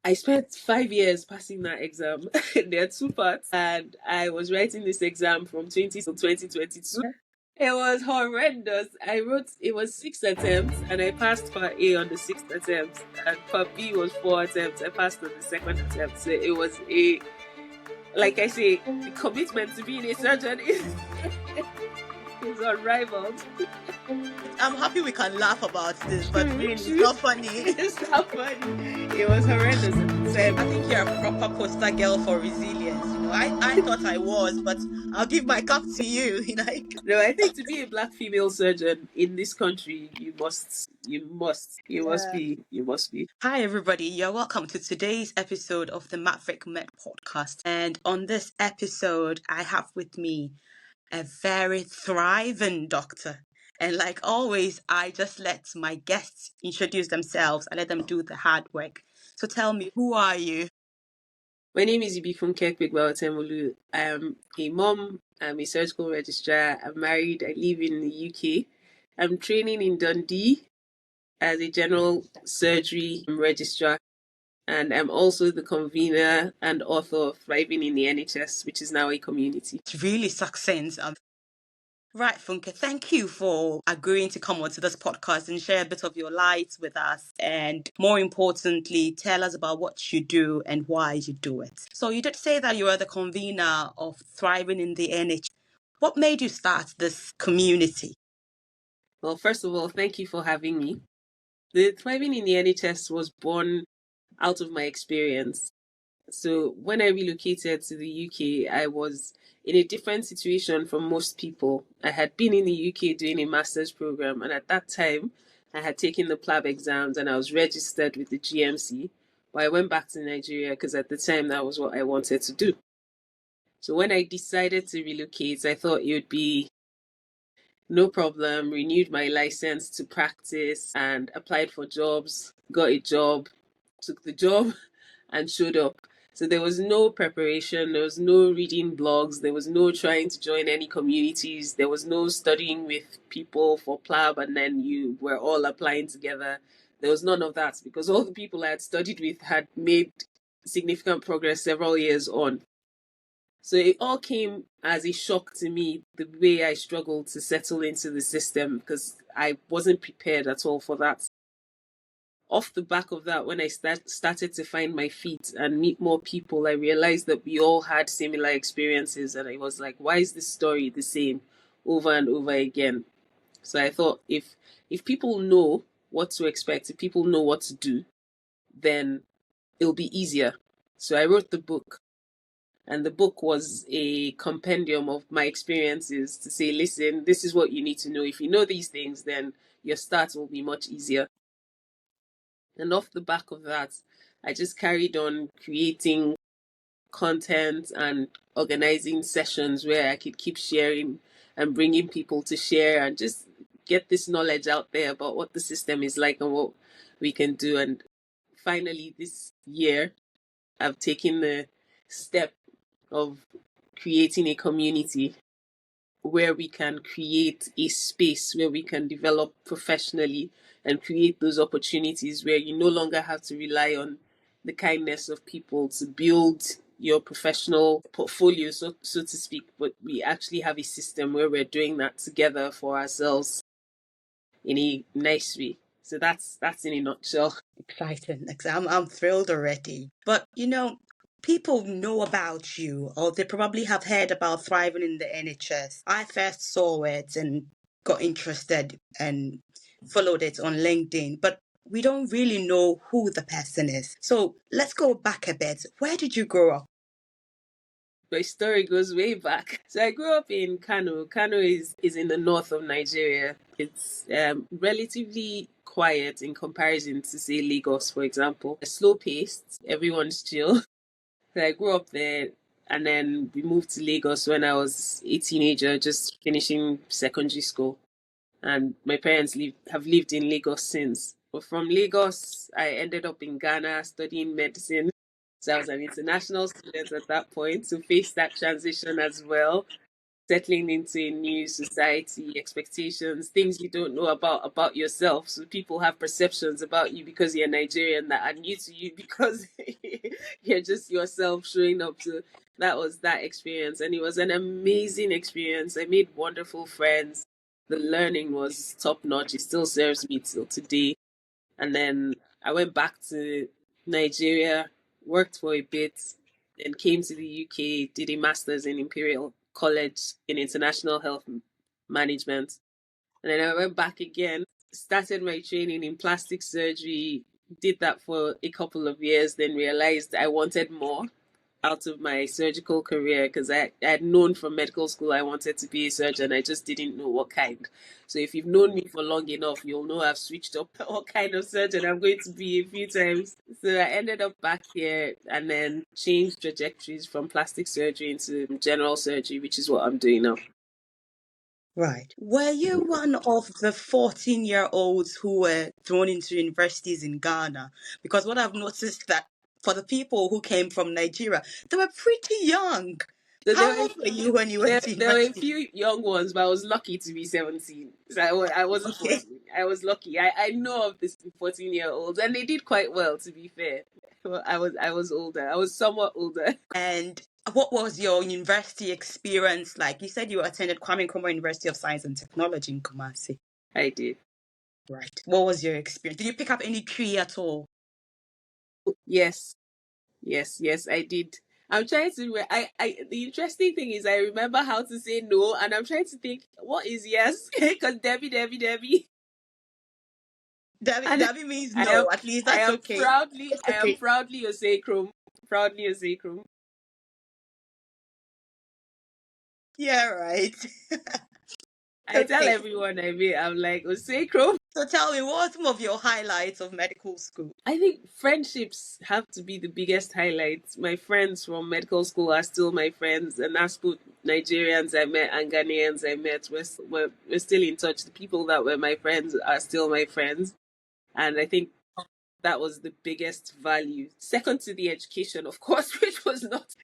I spent 5 years passing that exam. There are two parts, and I was writing this exam from 20 to 2022. It was horrendous. I wrote, it was 6 attempts, and I passed part A on the sixth attempt, and part B was 4 attempts. I passed on the second attempt. So it was like I say, the commitment to being a surgeon is unrivaled. I'm happy we can laugh about this, but really, it's not funny. It's not funny. It was horrendous at the time. I think you're a proper poster girl for resilience. I thought I was, but I'll give my cup to you. No, I think to be a black female surgeon in this country, you must be. Hi, everybody. You're welcome to today's episode of the Maverick Med podcast. And on this episode, I have with me a very thriving doctor. And like always, I just let my guests introduce themselves. I let them do the hard work. So tell me, who are you? My name is Ibifunke Pegba-Otemolu. I'm a mom. I'm a surgical registrar. I'm married. I live in the UK. I'm training in Dundee as a general surgery registrar. And I'm also the convener and author of Thriving in the NHS, which is now a community. It's really succinct. Right, Funke, thank you for agreeing to come onto this podcast and share a bit of your light with us. And more importantly, tell us about what you do and why you do it. So you did say that you are the convener of Thriving in the NHS. What made you start this community? Well, first of all, thank you for having me. The Thriving in the NHS was born out of my experience. So when I relocated to the UK, I was in a different situation from most people. I had been in the UK doing a master's program, and at that time, I had taken the PLAB exams and I was registered with the GMC. But I went back to Nigeria because at the time that was what I wanted to do. So when I decided to relocate, I thought it would be no problem, renewed my license to practice and applied for jobs, got a job, took the job, and showed up. So there was no preparation, there was no reading blogs, there was no trying to join any communities, there was no studying with people for PLAB and then you were all applying together. There was none of that because all the people I had studied with had made significant progress several years on. So it all came as a shock to me, the way I struggled to settle into the system because I wasn't prepared at all for that. Off the back of that, when I started to find my feet and meet more people, I realized that we all had similar experiences. And I was like, why is this story the same over and over again? So I thought if people know what to expect, if people know what to do, then it'll be easier. So I wrote the book. And the book was a compendium of my experiences to say, listen, this is what you need to know. If you know these things, then your start will be much easier. And off the back of that, I just carried on creating content and organizing sessions where I could keep sharing and bringing people to share and just get this knowledge out there about what the system is like and what we can do. And finally, this year, I've taken the step of creating a community where we can create a space where we can develop professionally and create those opportunities where you no longer have to rely on the kindness of people to build your professional portfolio, so to speak, but we actually have a system where we're doing that together for ourselves in a nice way. So that's in a nutshell. Exciting. I'm thrilled already. But people know about you, or they probably have heard about Thriving in the NHS. I first saw it and got interested and followed it on LinkedIn, but we don't really know who the person is. So let's go back a bit. Where did you grow up? My story goes way back. So I grew up in Kano. Kano is in the north of Nigeria. It's relatively quiet in comparison to, say, Lagos, for example. Slow paced, everyone's chill. So I grew up there and then we moved to Lagos when I was a teenager, just finishing secondary school. And my parents have lived in Lagos since. But from Lagos, I ended up in Ghana studying medicine. So I was an international student at that point to face that transition as well. settling into a new society, expectations, things you don't know about yourself. So people have perceptions about you because you're Nigerian that are new to you because you're just yourself showing up. So that was that experience, and it was an amazing experience. I made wonderful friends. The learning was top notch. It still serves me till today. And then I went back to Nigeria, worked for a bit, then came to the UK, did a master's in Imperial College in International Health Management. And then I went back again, started my training in plastic surgery, did that for a couple of years, then realized I wanted more out of my surgical career because I had known from medical school I wanted to be a surgeon. I just didn't know what kind. So if you've known me for long enough, you'll know I've switched up what kind of surgeon I'm going to be a few times. So I ended up back here and then changed trajectories from plastic surgery into general surgery, which is what I'm doing now. Right. Were you one of the 14-year-olds who were thrown into universities in Ghana? Because what I've noticed that for the people who came from Nigeria, they were pretty young. So How old were you when you went to there were a university? few young ones, but I was lucky to be 17. So I wasn't Okay. 14. I was lucky. I know of this 14-year-olds, and they did quite well, to be fair. Well, I was older. I was somewhat older. And what was your university experience like? You said you attended Kwame Nkrumah University of Science and Technology in Kumasi. I did. Right. What was your experience? Did you pick up any tree at all? Yes, yes, I did. I'm trying to. The interesting thing is, I remember how to say no, and I'm trying to think what is yes, because Debbie, and Debbie means I am, no. At least that's okay. That's I am okay. proudly a sacrum, proudly a sacrum. Yeah, right. I tell Okay. everyone I meet, I'm like, Osecro. So tell me, what are some of your highlights of medical school? I think friendships have to be the biggest highlights. My friends from medical school are still my friends, and that's both Nigerians I met and Ghanaians I met. We're still in touch. The people that were my friends are still my friends. And I think that was the biggest value. Second to the education, of course, which was not.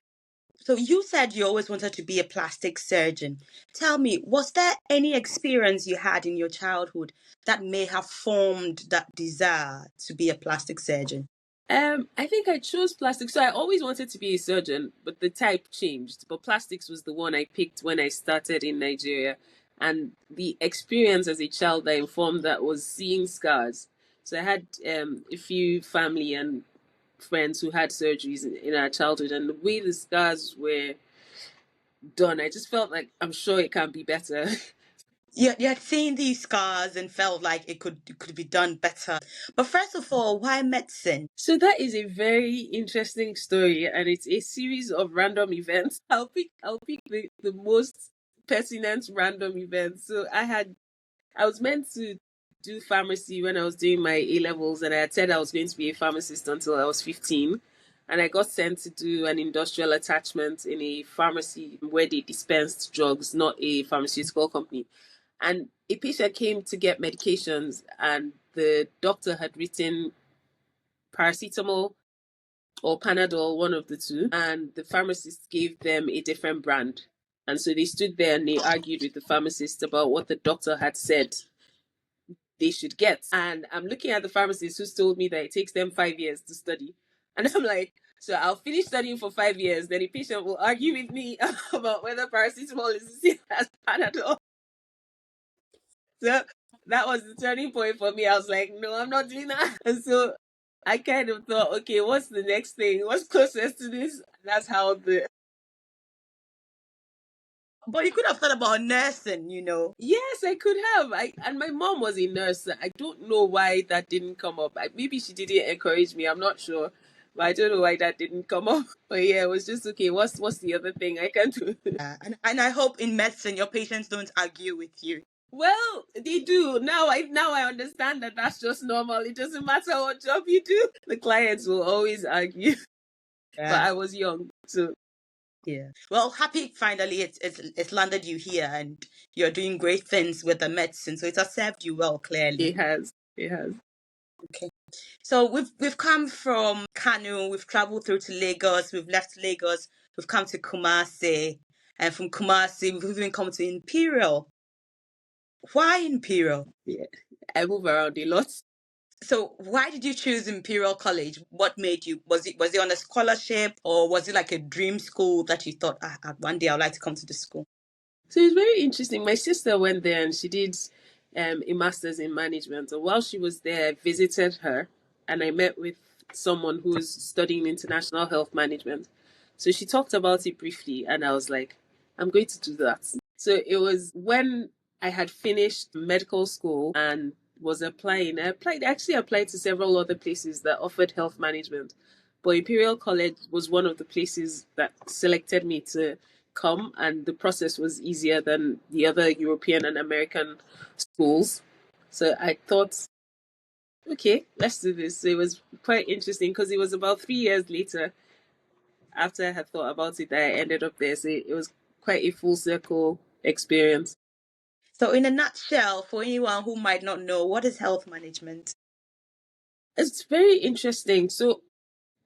So you said you always wanted to be a plastic surgeon. Tell me, was there any experience you had in your childhood that may have formed that desire to be a plastic surgeon? I think I chose plastics. So I always wanted to be a surgeon, but the type changed. But plastics was the one I picked when I started in Nigeria. And the experience as a child that informed that was seeing scars. So I had a few family and friends who had surgeries in our childhood, and the way the scars were done, I just felt like I'm sure it can be better. You had seen these scars and felt like it could be done better. But first of all, why medicine? So that is a very interesting story, and it's a series of random events. I'll pick the most pertinent random events. So I was meant to do pharmacy when I was doing my A levels, and I had said I was going to be a pharmacist until I was 15. And I got sent to do an industrial attachment in a pharmacy where they dispensed drugs, not a pharmaceutical company. And a patient came to get medications, and the doctor had written paracetamol or Panadol, one of the two, and the pharmacist gave them a different brand. And so they stood there and they argued with the pharmacist about what the doctor had said they should get. And I'm looking at the pharmacist who's told me that it takes them 5 years to study. And I'm like, so I'll finish studying for 5 years, then a patient will argue with me about whether paracetamol is the same as Panadol. So that was the turning point for me. I was like, no, I'm not doing that. And so I kind of thought, okay, what's the next thing? What's closest to this? And that's how the But you could have thought about nursing. yes, I could have. I and my mom was a nurse. I don't know why that didn't come up. Maybe she didn't encourage me. I'm not sure, but I don't know why that didn't come up. But yeah, it was just okay. What's the other thing I can do? And I hope in medicine your patients don't argue with you. Well, they do now. I understand that that's just normal. It doesn't matter what job you do. The clients will always argue. But Yeah. I was young, so Yeah. Well, happy finally it's landed you here and you're doing great things with the medicine. So it has served you well, clearly. it has. It has. Okay. So we've come from Kano, we've traveled through to Lagos, we've left Lagos, we've come to Kumasi, and from Kumasi, we've even come to Imperial. Why Imperial? Yeah, I move around a lot. So why did you choose Imperial College? What made you? Was it on a scholarship, or was it like a dream school that you thought, one day I'd like to come to the school? So it's very interesting. My sister went there and she did a master's in management. And while she was there, I visited her and I met with someone who was studying international health management. So she talked about it briefly, and I was like, I'm going to do that. So it was when I had finished medical school and was applying. I applied to several other places that offered health management. But Imperial College was one of the places that selected me to come, and the process was easier than the other European and American schools. So I thought, okay, let's do this. So it was quite interesting because it was about 3 years later, after I had thought about it, that I ended up there. So it was quite a full circle experience. So in a nutshell, for anyone who might not know, what is health management? It's very interesting. So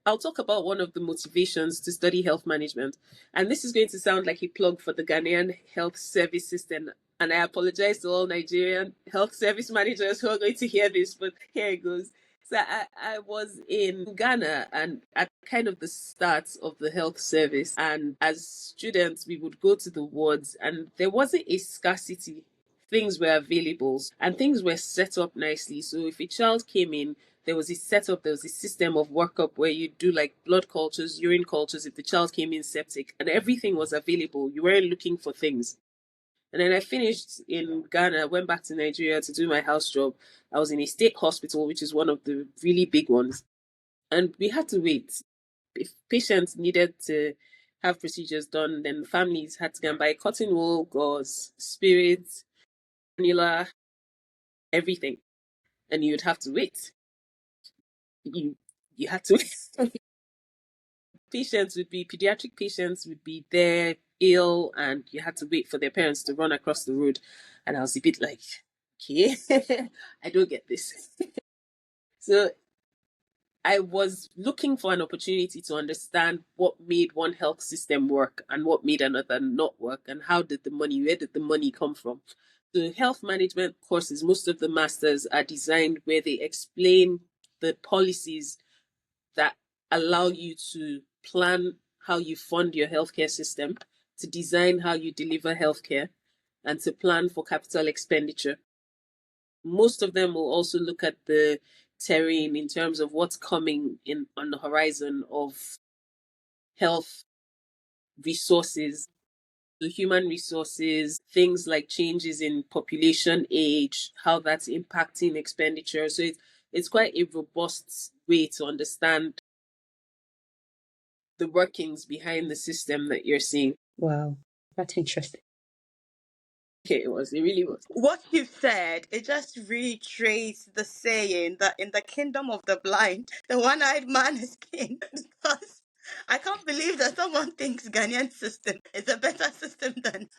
I'll talk about one of the motivations to study health management. And this is going to sound like a plug for the Ghanaian health service system. And I apologize to all Nigerian health service managers who are going to hear this, but here it goes. So I was in Ghana and at kind of the start of the health service. And as students, we would go to the wards and there wasn't a scarcity. Things were available and things were set up nicely. So if a child came in, there was a setup, there was a system of workup where you do like blood cultures, urine cultures if the child came in septic, and everything was available. You weren't looking for things. And then I finished in Ghana, went back to Nigeria to do my house job. I was in a state hospital, which is one of the really big ones. And we had to wait. If patients needed to have procedures done, then families had to go and buy cotton wool, gauze, spirits, cannula, everything. And you'd have to wait. You you had to wait. Patients would be pediatric patients would be there ill and you had to wait for their parents to run across the road, and I was a bit like, okay, I don't get this. So I was looking for an opportunity to understand what made one health system work and what made another not work, and where did the money come from. The health management courses, most of the masters are designed where they explain the policies that allow you to plan how you fund your healthcare system, to design how you deliver healthcare, and to plan for capital expenditure. Most of them will also look at the terrain in terms of what's coming in on the horizon of health resources, the human resources, things like changes in population age, how that's impacting expenditure. So it's quite a robust way to understand the workings behind the system that you're seeing. Wow, that's interesting. Okay, it really was. What you said, it just reiterates the saying that in the kingdom of the blind, the one-eyed man is king. Because I can't believe that someone thinks Ghanaian system is a better system than,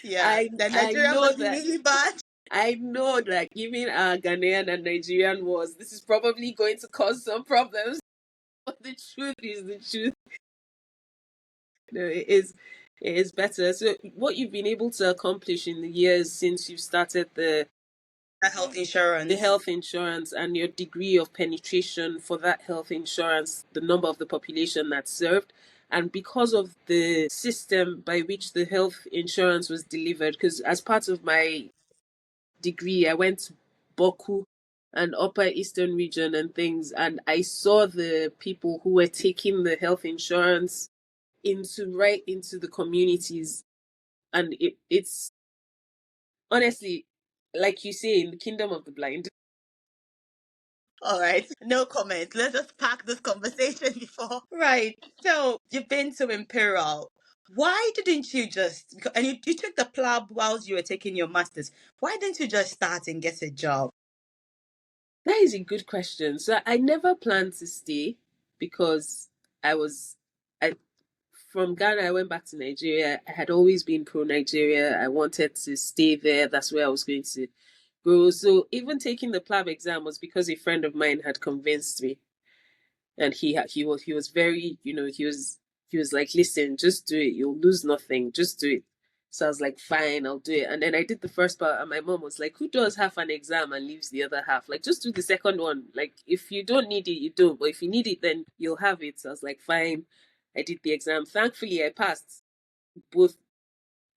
yeah, the I Nigerian know must be that really bad. I know that given our Ghanaian and Nigerian wars, this is probably going to cause some problems. But the truth is the truth. No, it is better. So what you've been able to accomplish in the years since you started The health the insurance. health insurance and your degree of penetration for that health insurance, the number of the population that's served, and because of the system by which the health insurance was delivered, because as part of my degree, I went to Boku and Upper Eastern region and things, and I saw the people who were taking the health insurance right into the communities, and it's honestly, like you say, in the kingdom of the blind. All right, no comment. Let's just park this conversation before. Right. So you've been to Imperial. Why didn't you just, and you took the plab whilst you were taking your masters. Why didn't you just start and get a job? That is a good question. So I never planned to stay because I was I from Ghana. I went back to Nigeria. I had always been pro Nigeria. I wanted to stay there. That's where I was going to go. So even taking the PLAB exam was because a friend of mine had convinced me, and he was very, he was He was like, listen, just do it. You'll lose nothing. Just do it. So I was like, fine, I'll do it. And then I did the first part, and my mom was like, who does half an exam and leaves the other half? Like, just do the second one. Like, if you don't need it, you don't. But if you need it, then you'll have it. So I was like, fine. I did the exam. Thankfully, I passed both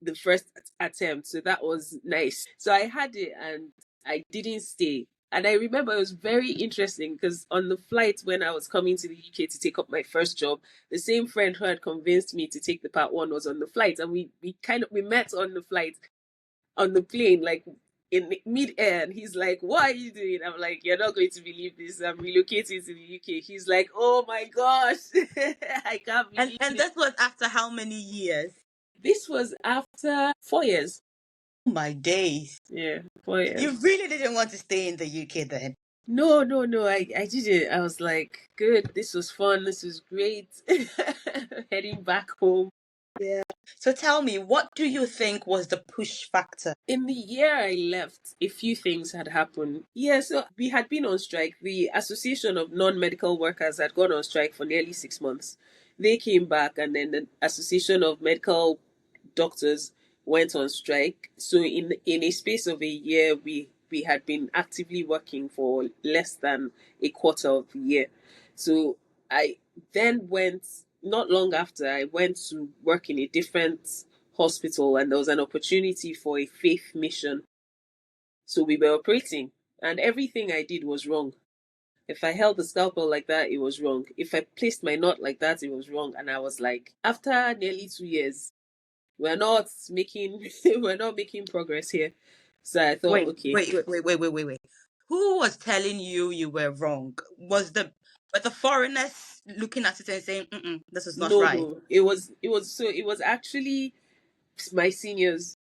the first attempt. So that was nice. So I had it and I didn't stay. And I remember it was very interesting because on the flight when I was coming to the UK to take up my first job, the same friend who had convinced me to take the part one was on the flight, and we met on the flight on the plane, like in mid-air, and he's like, what are you doing? I'm like, you're not going to believe this, I'm relocating to the UK. He's like, oh my gosh. I can't believe And it. that was after how many years? This was after 4 years. Oh my days. Yeah, 4 years. You really didn't want to stay in the UK then? No, no, no. I didn't. I was like, good. This was fun. This was great. Heading back home. Yeah. So tell me, what do you think was the push factor? In the year I left, a few things had happened. Yeah, so we had been on strike. The Association of Non-Medical Workers had gone on strike for nearly 6 months. They came back, and then the Association of Medical Doctors went on strike. So in a space of a year, we had been actively working for less than a quarter of the year. So I then went, not long after, I went to work in a different hospital, and there was an opportunity for a faith mission. So we were operating, and everything I did was wrong. If I held the scalpel like that, it was wrong. If I placed my knot like that, it was wrong. And I was like, after nearly 2 years, we're not making we're not making progress here. So I thought, okay, Wait. Who was telling you you were wrong? Were the foreigners looking at it and saying, this is not no, right? no, it was actually my seniors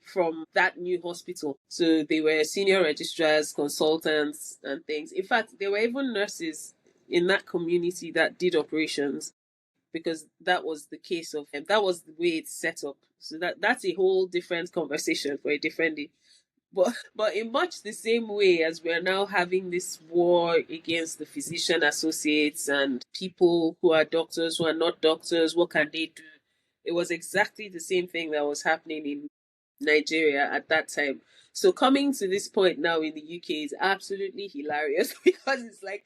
from that new hospital. So they were senior registrars, consultants, and things. In fact, there were even nurses in that community that did operations, because that was the case of that was the way it's set up. So that's a whole different conversation for a different day. But in much the same way as we are now having this war against the physician associates and people who are doctors, who are not doctors, what can they do? It was exactly the same thing that was happening in Nigeria at that time. So coming to this point now in the UK is absolutely hilarious because it's like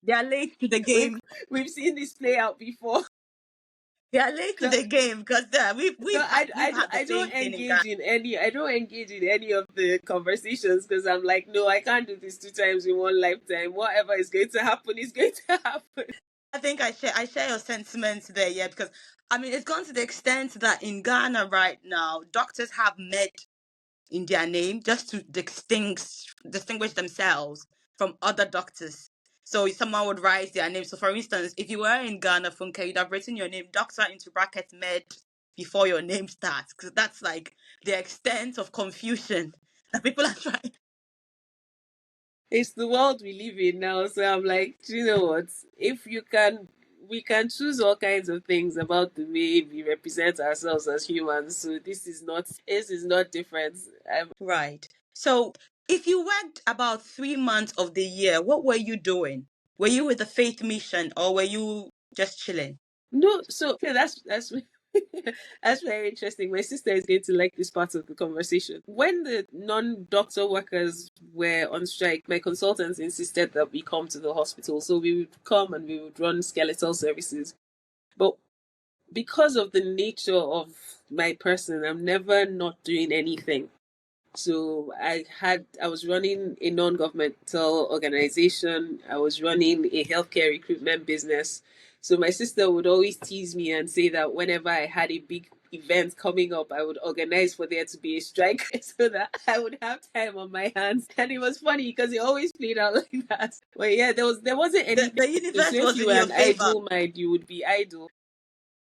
They are late to the we've game. we've seen this play out before. They are late to So the game because so we've had the I same don't thing in Ghana. engage in any of the conversations because I'm like, no, I can't do this 2 times in one lifetime. Whatever is going to happen is going to happen. I think I share your sentiments there, yeah, because I mean it's gone to the extent that in Ghana right now, doctors have med in their name just to distinguish themselves from other doctors. So someone would write their name. So for instance, if you were in Ghana, Funke, you'd have written your name, doctor into bracket med before your name starts. Because that's like the extent of confusion that people are trying. It's the world we live in now. So I'm like, do you know what? If you can, we can choose all kinds of things about the way we represent ourselves as humans. So this is not different. Right. So if you worked about 3 months of the year, what were you doing? Were you with the faith mission or were you just chilling? No, so okay, that's that's very interesting. My sister is going to like this part of the conversation. When the non-doctor workers were on strike, my consultants insisted that we come to the hospital. So we would come and we would run skeletal services. But because of the nature of my person, I'm never not doing anything. So I was running a non-governmental organization. I was running a healthcare recruitment business. So my sister would always tease me and say that whenever I had a big event coming up, I would organize for there to be a strike so that I would have time on my hands. And it was funny because it always played out like that. But yeah, there wasn't anything. The So universe if was you in were your an favor. idle mind, you would be idle.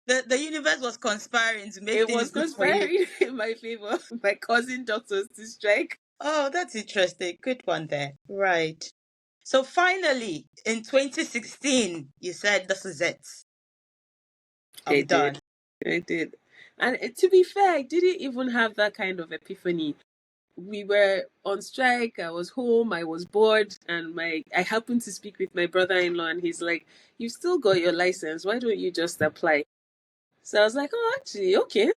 The universe was conspiring to make It things was good for you. conspiring in my favor by causing doctors to strike. Oh, that's interesting. Good one there. Right. So finally, in 2016, you said, this is it. I I'm did. done. I did. And to be fair, I didn't even have that kind of epiphany. We were on strike, I was home, I was bored, and I happened to speak with my brother-in-law, and he's like, you've still got your license, why don't you just apply? So I was like, oh, actually, okay.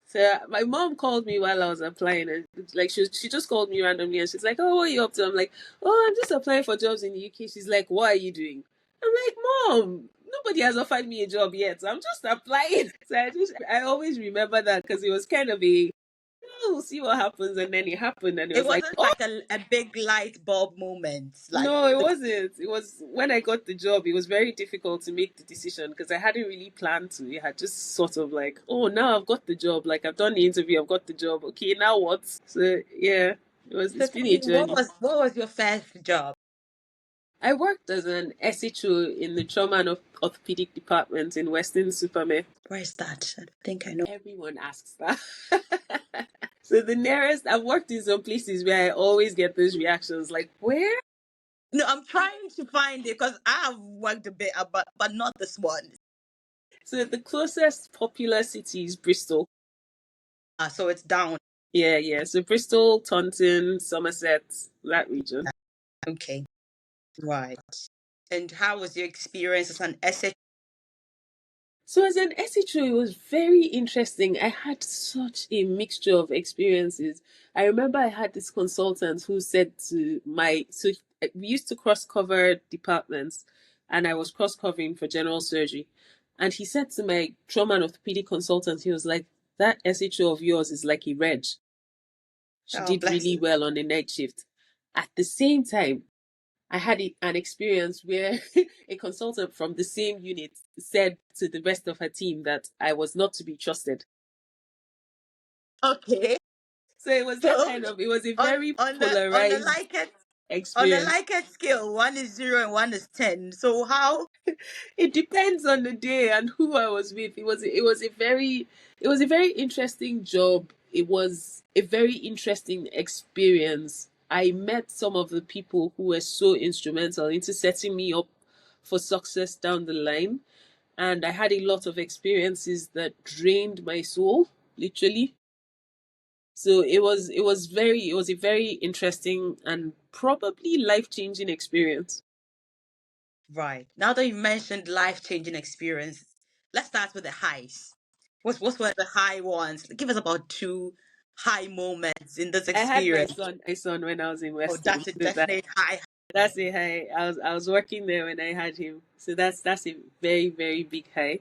So my mom called me while I was applying, and like she just called me randomly, and she's like, "Oh, what are you up to?" I'm like, "Oh, I'm just applying for jobs in the UK." She's like, "What are you doing?" I'm like, "Mom, nobody has offered me a job yet. So I'm just applying." So I always remember that because it was kind of a, oh, we'll see what happens, and then it happened, and it It was like, wasn't oh. like a big light bulb moment. Like No, it wasn't. It was when I got the job, it was very difficult to make the decision because I hadn't really planned to. It had just sort of like, oh, now I've got the job. Like I've done the interview, I've got the job. Okay, now what? So yeah, so it's tell been a me, journey. what was your first job? I worked as an SHO in the trauma and orthopedic department in Western Supermare. Where's that? I think I know. Everyone asks that. So the nearest I've worked in some places where I always get those reactions like, where? No, I'm trying to find it because I have worked a bit, but not this one. So the closest popular city is Bristol. So it's down. Yeah, yeah. So Bristol, Taunton, Somerset, that region. Okay, right. And how was your experience as an SH? So as an SHO, it was very interesting. I had such a mixture of experiences. I remember I had this consultant who said to my, so we used to cross cover departments, and I was cross covering for general surgery. And he said to my trauma and orthopedic consultant, he was like, that SHO of yours is like a reg. She Oh, did bless really you. well on the night shift. At the same time, I had an experience where a consultant from the same unit said to the rest of her team that I was not to be trusted. Okay. So it was that So kind of, it was a on very on the polarized Likert on the experience. Likert scale, 1 is 0 and 1 is 10. So how? It depends on the day and who I was with. It was a very interesting job. It was a very interesting experience. I met some of the people who were so instrumental into setting me up for success down the line. And I had a lot of experiences that drained my soul, literally. So it was a very interesting and probably life changing experience. Right. Now that you've mentioned life-changing experience, let's start with the highs. What were the high ones? Give us about two high moments in this I had experience. my son when I was in Oh, Western. that's a So definite high. that's a high. I was working there when I had him. So that's a very, very big high.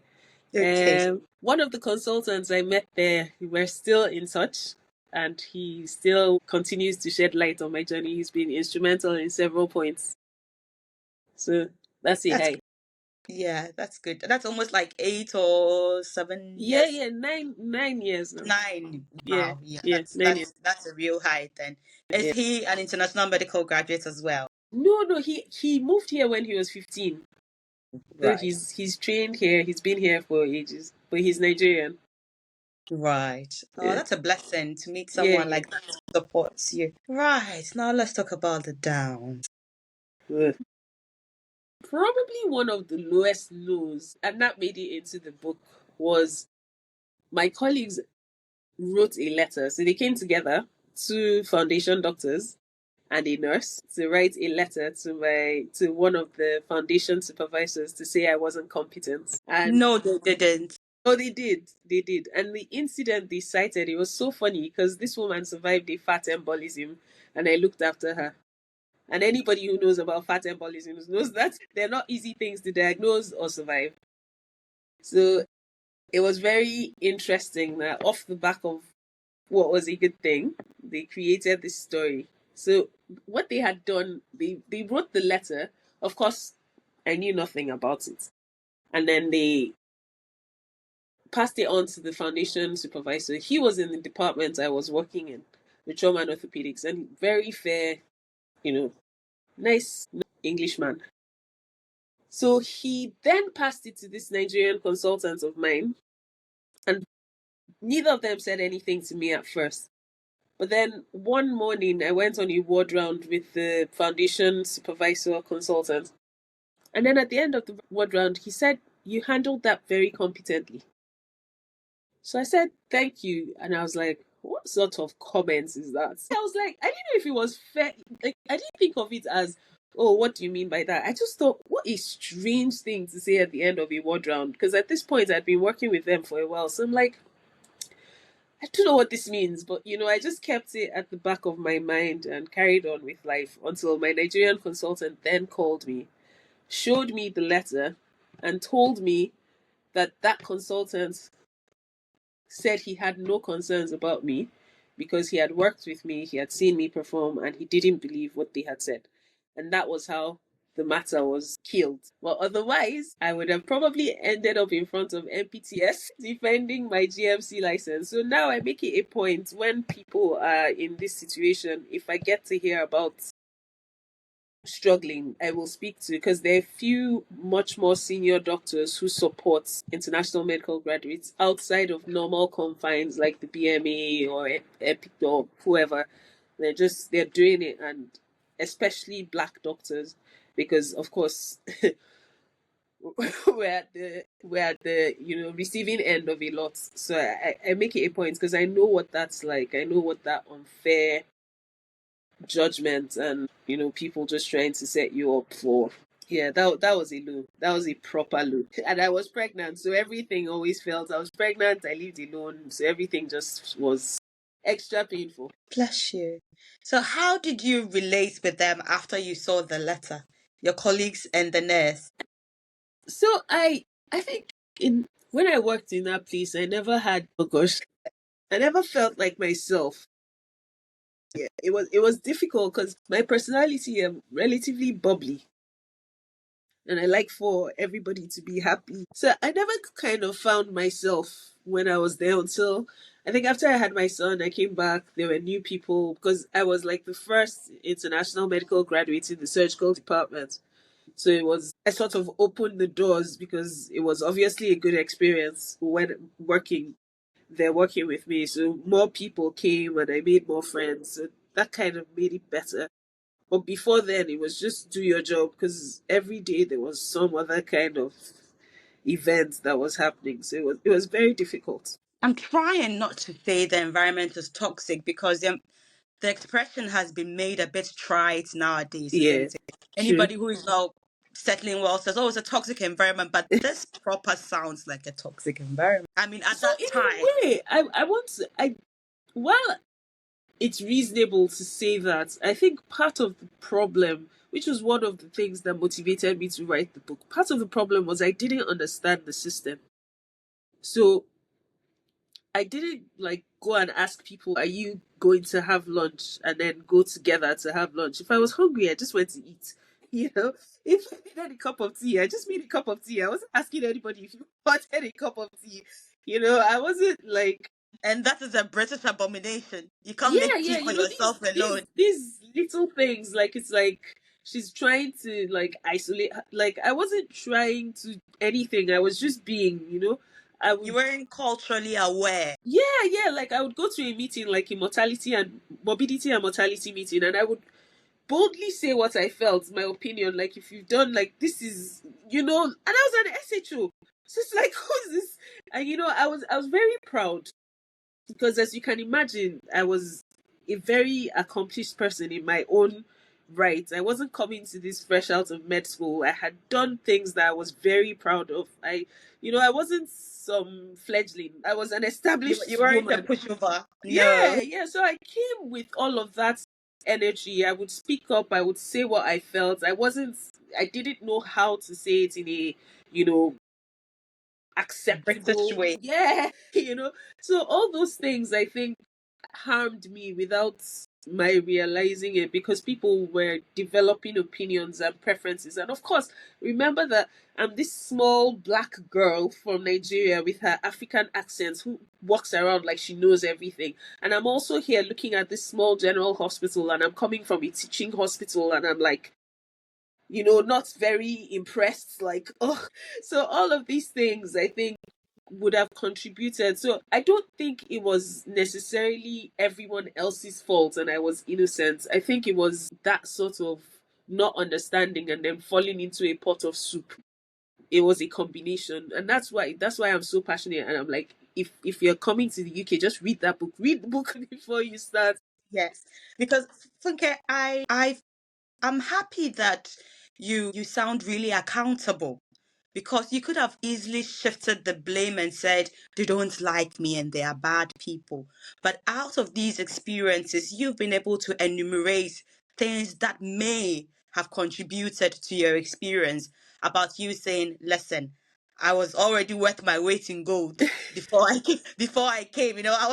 Okay. One of the consultants I met there, we're still in touch, and he still continues to shed light on my journey. He's been instrumental in several points. So that's a That's high. yeah, that's good. That's almost like 8 or 7 Yeah, years. yeah, 9 years now. 9. Yeah, Wow. Yeah, yeah, 9 years. that's a real high then. Is Yeah. he an international medical graduate as well? No, no, he moved here when he was 15. So Right. he's trained here. He's been here for ages, but he's Nigerian. Right. Oh, Yeah, that's a blessing to meet yeah, someone yeah. like that who supports you. Right. Now let's talk about the downs. Ugh. Probably one of the lowest lows, and that made it into the book, was my colleagues wrote a letter. So they came together, two foundation doctors and a nurse, to write a letter to one of the foundation supervisors to say I wasn't competent. And No, they didn't. oh, they did. And the incident they cited, it was so funny because this woman survived a fat embolism, and I looked after her. And anybody who knows about fat embolisms knows that they're not easy things to diagnose or survive. So it was very interesting that off the back of what was a good thing, they created this story. So what they had done, they wrote the letter. Of course, I knew nothing about it. And then they passed it on to the foundation supervisor. He was in the department I was working in, the trauma and orthopedics, and very fair, you know, nice Englishman. So he then passed it to this Nigerian consultant of mine, and neither of them said anything to me at first. But then one morning, I went on a ward round with the foundation supervisor consultant. And then at the end of the ward round, he said, "You handled that very competently." So I said, "Thank you." And I was like, what sort of comments is that? I was like, I didn't know if it was fair. Like, I didn't think of it as, oh, what do you mean by that? I just thought, what a strange thing to say at the end of a ward round. Because at this point, I'd been working with them for a while. So I'm like, I don't know what this means. But, I just kept it at the back of my mind and carried on with life until my Nigerian consultant then called me, showed me the letter, and told me that that consultant said he had no concerns about me because he had worked with me, he had seen me perform, and he didn't believe what they had said. And that was how the matter was killed. Well, otherwise, I would have probably ended up in front of MPTS defending my GMC license. So now I make it a point when people are in this situation, if I get to hear about struggling, I will speak to, because there are few much more senior doctors who support international medical graduates outside of normal confines like the BMA or EPIC or whoever. They're doing it, and especially black doctors, because of course we're at the receiving end of a lot. So I make it a point because I know what that's like. I know what that unfair judgment and people just trying to set you up for. Yeah, that was a low. That was a proper low. And I was pregnant, so everything always felt I was pregnant. I lived alone, so everything just was extra painful. Bless you. So how did you relate with them after you saw the letter? Your colleagues and the nurse? So I think in when I worked in that place, I never had, oh gosh, I never felt like myself. Yeah, it was difficult because my personality am relatively bubbly, and I like for everybody to be happy. So I never kind of found myself when I was there until I think after I had my son, I came back. There were new people because I was like the first international medical graduate in the surgical department. So I sort of opened the doors because it was obviously a good experience when they're working with me. So more people came and I made more friends. So that kind of made it better. But before then, it was just do your job because every day there was some other kind of event that was happening. So it was very difficult. I'm trying not to say the environment is toxic because the expression has been made a bit trite nowadays, Yeah, isn't it? true. Anybody who is not settling well says, oh, it's a toxic environment, but this proper sounds like a toxic environment. I mean, at So that in time, a way, I want to I while it's reasonable to say that, I think part of the problem, which was one of the things that motivated me to write the book, part of the problem was I didn't understand the system. So I didn't like go and ask people, are you going to have lunch? And then go together to have lunch. If I was hungry, I just went to eat. You know, if I needed a cup of tea, I just made a cup of tea. I wasn't asking anybody if you wanted a cup of tea. I wasn't like, and that is a British abomination. You can't yeah, make tea yeah, for these yourself alone. these these little things, like it's like she's trying to like isolate like I wasn't trying to anything. I was just being, I You would, weren't culturally aware. yeah, yeah, like I would go to a meeting like a mortality and morbidity and mortality meeting, and I would boldly say what I felt, my opinion, like if you've done like this is, and I was an SHO. So it's like who's this? And I was very proud because, as you can imagine, I was a very accomplished person in my own right. I wasn't coming to this fresh out of med school. I had done things that I was very proud of. I wasn't some fledgling. I was an You established weren't a woman. pushover. Yeah, No. yeah. So I came with all of that energy. I would speak up. I would say what I felt. I didn't know how to say it in a, you know, British acceptable, way. yeah. So all those things I think harmed me without my realizing it, because people were developing opinions and preferences. And of course, remember that I'm this small black girl from Nigeria with her African accent who walks around like she knows everything. And I'm also here looking at this small general hospital, and I'm coming from a teaching hospital, and I'm like, not very impressed. Like, oh, so all of these things I think would have contributed. So I don't think it was necessarily everyone else's fault and I was innocent. I think it was that sort of not understanding and then falling into a pot of soup. It was a combination. And that's why I'm so passionate, and I'm like, if you're coming to the UK, just read that book. Read the book before you start. Yes. Because Funke, I I'm happy that you sound really accountable, because you could have easily shifted the blame and said they don't like me and they are bad people. But out of these experiences, you've been able to enumerate things that may have contributed to your experience, about you saying, listen, I was already worth my weight in gold before I came. I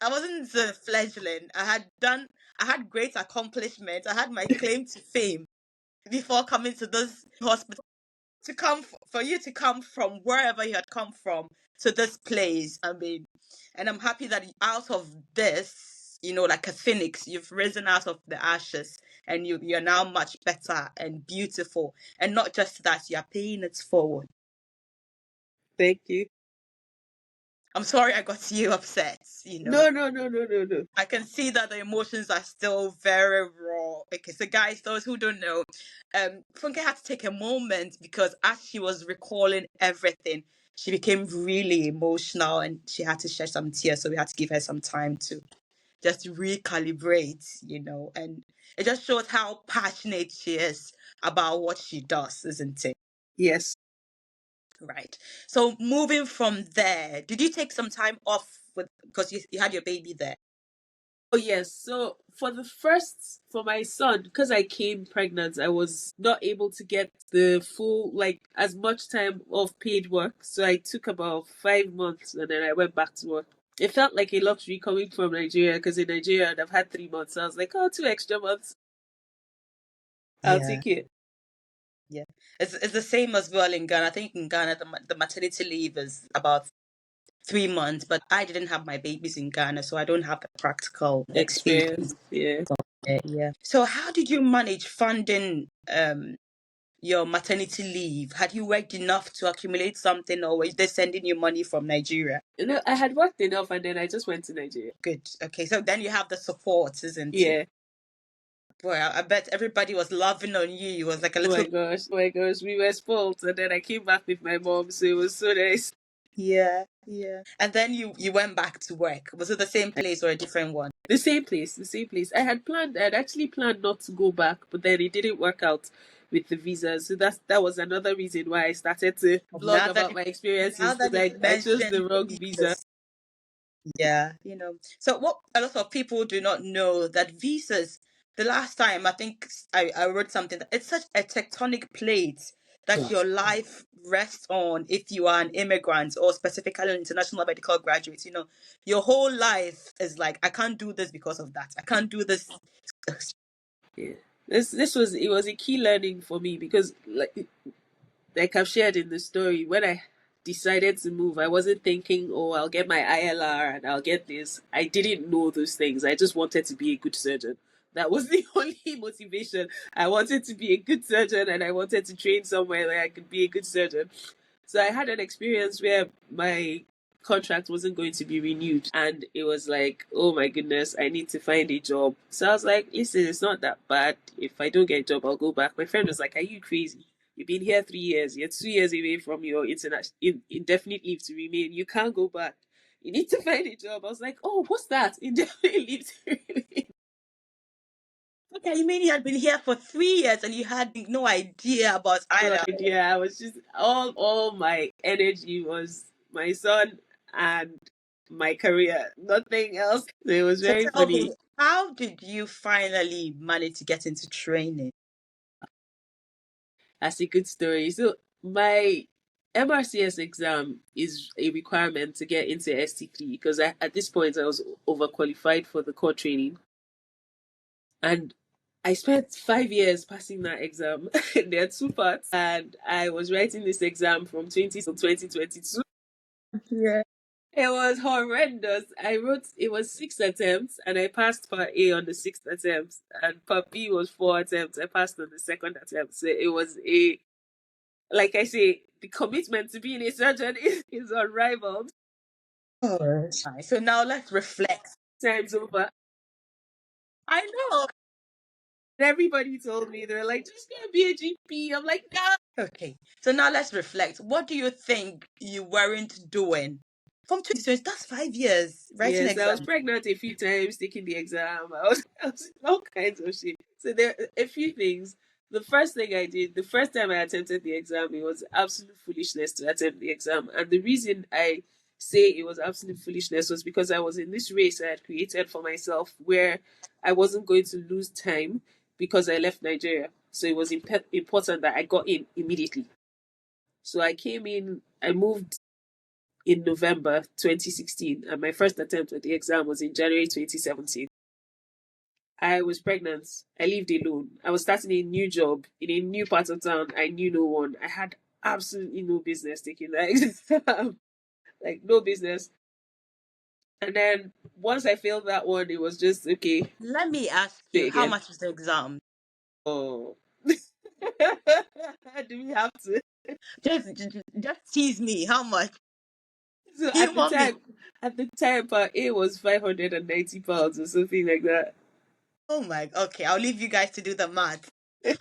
wasn't a fledgling. I had great accomplishments. I had my claim to fame before coming to this hospital. For you to come from wherever you had come from to this place. I mean, and I'm happy that out of this, like a phoenix, you've risen out of the ashes, and you're now much better and beautiful. And not just that, you're paying it forward. Thank you. I'm sorry I got you upset. No, no, no, no, no, no. I can see that the emotions are still very raw. Okay, so guys, those who don't know, Funke had to take a moment, because as she was recalling everything, she became really emotional and she had to shed some tears. So we had to give her some time to just recalibrate, and it just shows how passionate she is about what she does, isn't it? Yes. Right. So moving from there, did you take some time off because you had your baby there? Oh, yes. So for my son, because I came pregnant, I was not able to get the full, like, as much time of paid work. So I took about 5 months and then I went back to work. It felt like a luxury coming from Nigeria, because in Nigeria I'd have had 3 months. So I was like, oh, 2 extra months. I'll Yeah. take it. Yeah, it's the same as well in Ghana. I think in Ghana the maternity leave is about 3 months, but I didn't have my babies in Ghana, so I don't have the practical experience. Experience. Yeah. Yeah. So how did you manage funding your maternity leave? Had you worked enough to accumulate something, or were they sending you money from Nigeria? I had worked enough and then I just went to Nigeria. Good. Okay, so then you have the support, isn't it? Yeah. Boy, I bet everybody was loving on you. You was like a Oh my little. gosh. Oh my gosh. We were spoiled. And then I came back with my mom. So it was so nice. Yeah, yeah. And then you went back to work. Was it the same place or a different one? The same place, the same place. I'd actually planned not to go back, but then it didn't work out with the visas. So that was another reason why I started to blog Now that about my now experiences, that because you've I chose mentioned the wrong visa. visas, yeah, So what a lot of people do not know, that visas, the last time I think I wrote something, that it's such a tectonic plate that your life rests on if you are an immigrant, or specifically an international medical graduate. Your whole life is like, I can't do this because of that. I can't do this. Yeah. This was it was a key learning for me, because like I've shared in the story, when I decided to move, I wasn't thinking, oh, I'll get my ILR and I'll get this. I didn't know those things. I just wanted to be a good surgeon. That was the only motivation. I wanted to be a good surgeon and I wanted to train somewhere where I could be a good surgeon. So I had an experience where my contract wasn't going to be renewed, and it was like, oh my goodness, I need to find a job. So I was like, listen, it's not that bad. If I don't get a job, I'll go back. My friend was like, are you crazy? You've been here 3 years. You're 2 years away from your indefinite leave to remain. You can't go back. You need to find a job. I was like, oh, what's that? Indefinite leave to remain. Okay, you mean you had been here for 3 years and you had no idea about No either? idea. I was just all my energy was my son and my career. Nothing else. It was So very tell funny. me, how did you finally manage to get into training? That's a good story. So my MRCS exam is a requirement to get into ST3, because at this point I was overqualified for the core training, and I spent 5 years passing that exam. There are two parts, and I was writing this exam from 20 to 2022. Yeah. It was horrendous. I wrote, it was 6 attempts and I passed part A on the sixth attempt, and part B was 4 attempts. I passed on the second attempt. So it was like I say, the commitment to being a surgeon is unrivaled. Oh, so now let's reflect. Times over. I know. Everybody told me, they're like, just gonna be a GP. I'm like, nah. Okay, so now let's reflect. What do you think you weren't doing From 2020, that's 5 years writing Yes, I was exam. pregnant a few times taking the exam. I was all kinds of shit. So there are a few things. The first thing I did, the first time I attempted the exam, it was absolute foolishness to attempt the exam. And the reason I say it was absolute foolishness was because I was in this race I had created for myself where I wasn't going to lose time because I left Nigeria. So it was important that I got in immediately. So I came in, I moved in November 2016, and my first attempt at the exam was in January 2017. I was pregnant. I lived alone. I was starting a new job in a new part of town. I knew no one. I had absolutely no business taking that exam. Like, no business. And then once I failed that one, it was just, okay, Let me ask do you, it how again. much was the exam? Oh. Do we have to? Just tease me. How much? So Humor me. at the time, part A was £590 or something like that. Oh my. Okay, I'll leave you guys to do the math.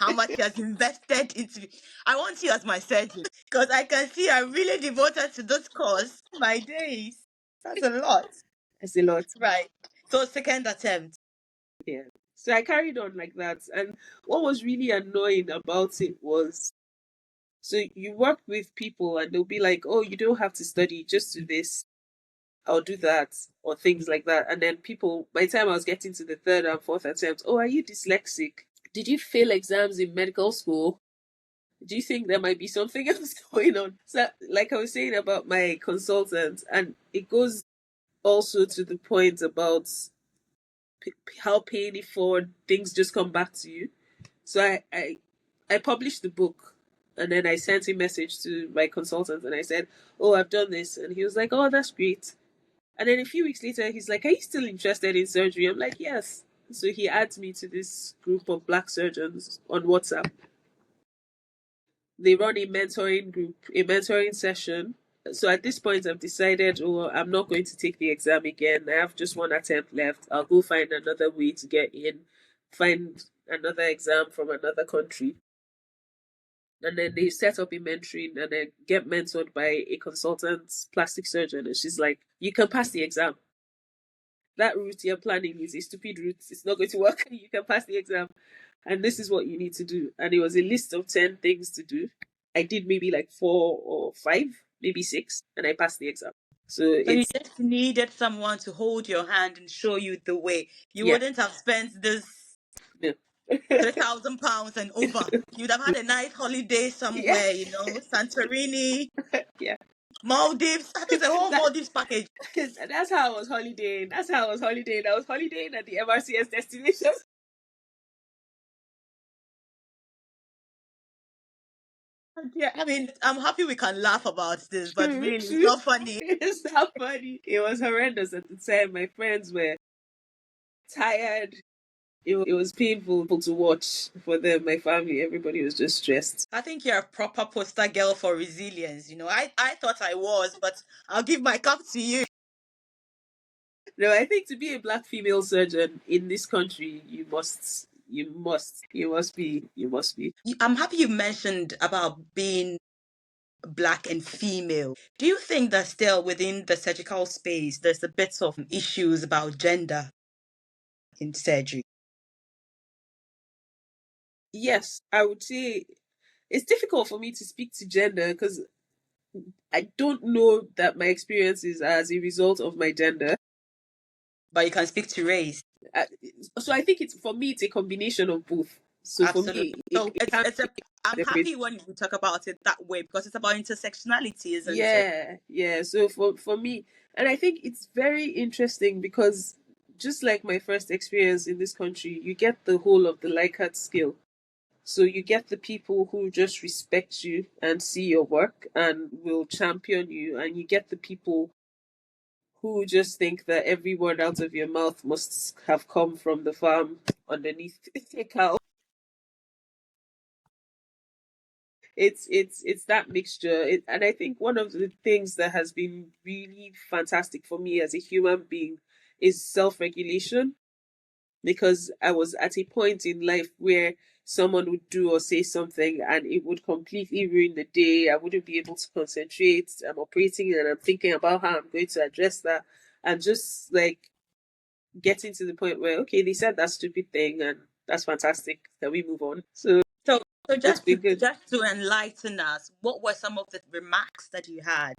How much he has invested into. I want you as my surgeon because I can see I'm really devoted to this cause. My days. That's a lot. That's a lot. Right. So second attempt. Yeah. So I carried on like that. And what was really annoying about it was, so you work with people and they'll be like, oh, you don't have to study, just do this, I'll do that, or things like that. And then people, by the time I was getting to the third and fourth attempt, oh, are you dyslexic? Did you fail exams in medical school? Do you think there might be something else going on? So, like I was saying about my consultant, and it goes also to the point about how paying it forward, things just come back to you. So I published the book, and then I sent a message to my consultant and I said, oh, I've done this. And he was like, oh, that's great. And then a few weeks later, he's like, are you still interested in surgery? I'm like, yes. So he adds me to this group of black surgeons on WhatsApp. They run a mentoring group, a mentoring session. So at this point, I've decided, oh, I'm not going to take the exam again. I have just one attempt left. I'll go find another way to get in, find another exam from another country. And then they set up a mentoring and then get mentored by a consultant plastic surgeon. And she's like, you can pass the exam. That route you're planning is a stupid route. It's not going to work. You can pass the exam. And this is what you need to do. And it was a list of 10 things to do. I did maybe like 4 or 5, maybe 6, and I passed the exam. So So you it's, just needed someone to hold your hand and show you the way. You yeah, wouldn't have spent this no. £3,000 and over. You'd have had a nice holiday Yeah, somewhere, Santorini, yeah. Maldives. That is a whole That, Maldives package. that's how I was holidaying. That's how I was holidaying. I was holidaying at the MRCS destination. Yeah, I mean, I'm happy we can laugh about this, but True, really, it's true. not funny. It's not funny. It was horrendous at the time. My friends were tired. It was painful to watch for them, my family. Everybody was just stressed. I think you're a proper poster girl for resilience. I thought I was, but I'll give my cup to you. No, I think to be a black female surgeon in this country, you must be. I'm happy you mentioned about being black and female. Do you think that still within the surgical space, there's a bit of issues about gender in surgery? Yes, I would say it's difficult for me to speak to gender because I don't know that my experience is as a result of my gender. But you can speak to race. Uh, so I think it's, for me, it's a combination of both. So for Absolutely. me, So it can't I'm be separate. happy when we talk about it that way because it's about intersectionality, isn't it? Yeah, yeah. So for me, and I think it's very interesting because just like my first experience in this country, you get the whole of the Likert scale. So you get the people who just respect you and see your work and will champion you, and you get the people who just think that every word out of your mouth must have come from the farm underneath a cow. It's that mixture. And I think one of the things that has been really fantastic for me as a human being is self-regulation, because I was at a point in life where someone would do or say something and it would completely ruin the day. I wouldn't be able to concentrate. I'm operating and I'm thinking about how I'm going to address that, and just like getting to the point where, okay, they said that stupid thing and that's fantastic. Can we move on? So So, so it's just been to good. just to enlighten us, what were some of the remarks that you had?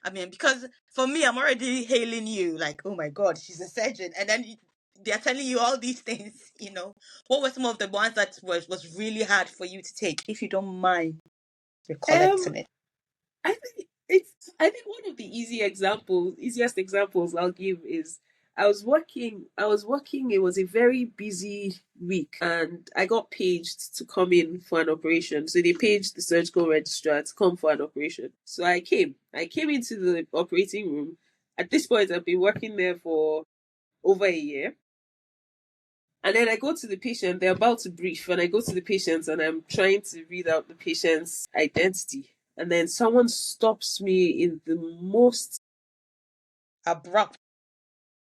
I mean, because for me, I'm already hailing you like, oh my God, she's a surgeon, and then they're telling you all these things. What were some of the ones that was really hard for you to take, if you don't mind Um, recollecting it? I think I think one of the easiest examples I'll give is I was working, it was a very busy week and I got paged to come in for an operation. So they paged the surgical registrar to come for an operation. So I came. I came into the operating room. At this point I've been working there for over a year. And then I go to the patient, they're about to brief, and I go to the patient and I'm trying to read out the patient's identity. And then someone stops me in the most Abrupt.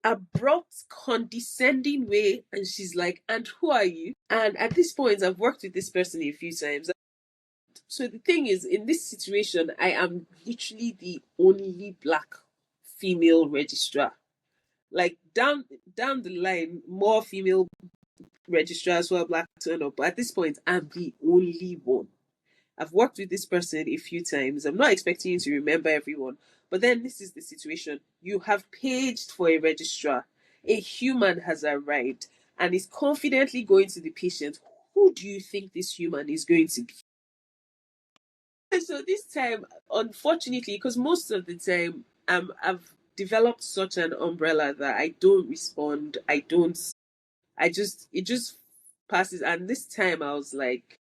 abrupt, condescending way. And she's like, "And who are you?" And at this point, I've worked with this person a few times. So the thing is, in this situation, I am literally the only black female registrar. Like down the line, more female registrars who are black turn up. But at this point, I'm the only one. I've worked with this person a few times. I'm not expecting you to remember everyone. But then this is the situation. You have paged for a registrar. A human has arrived and is confidently going to the patient. Who do you think this human is going to be? So this time, unfortunately, because most of the time I've developed such an umbrella that I don't respond. It just passes. And this time I was like,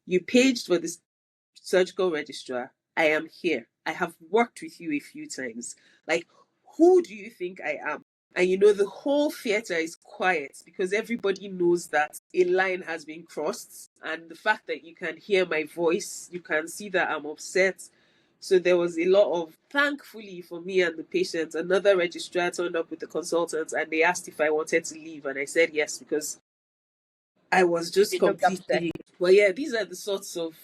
you paged for this surgical registrar. I am here. I have worked with you a few times. Like, who do you think I am? And the whole theater is quiet because everybody knows that a line has been crossed. And the fact that you can hear my voice, you can see that I'm upset. So there was a lot of, thankfully for me and the patient, another registrar turned up with the consultant and they asked if I wanted to leave. And I said yes because I was just You looked upset. completely, well, yeah, these are the sorts of